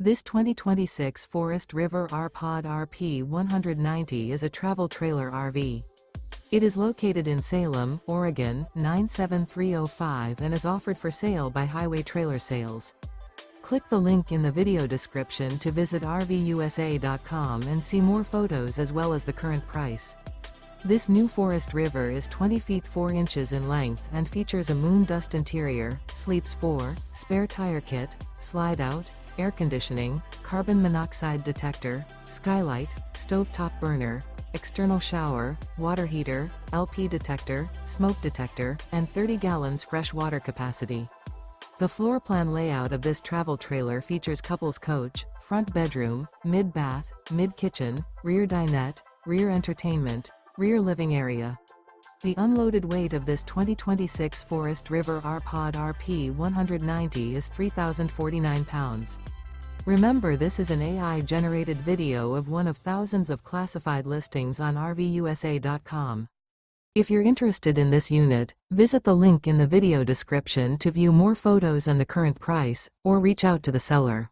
This 2026 Forest River R-Pod RP190 is a travel trailer RV. It is located in Salem, Oregon, 97305 and is offered for sale by Highway Trailer Sales. Click the link in the video description to visit RVUSA.com and see more photos as well as the current price. This new Forest River is 20 feet 4 inches in length and features a moon dust interior, sleeps 4, spare tire kit, slide-out, air conditioning, carbon monoxide detector, skylight, stovetop burner, external shower, water heater, LP detector, smoke detector, and 30 gallons fresh water capacity. The floor plan layout of this travel trailer features couples coach, front bedroom, mid-bath, mid-kitchen, rear dinette, rear entertainment, rear living area. The unloaded weight of this 2026 Forest River R-Pod RP190 is 3,049 pounds. Remember, this is an AI-generated video of one of thousands of classified listings on RVUSA.com. If you're interested in this unit, visit the link in the video description to view more photos and the current price, or reach out to the seller.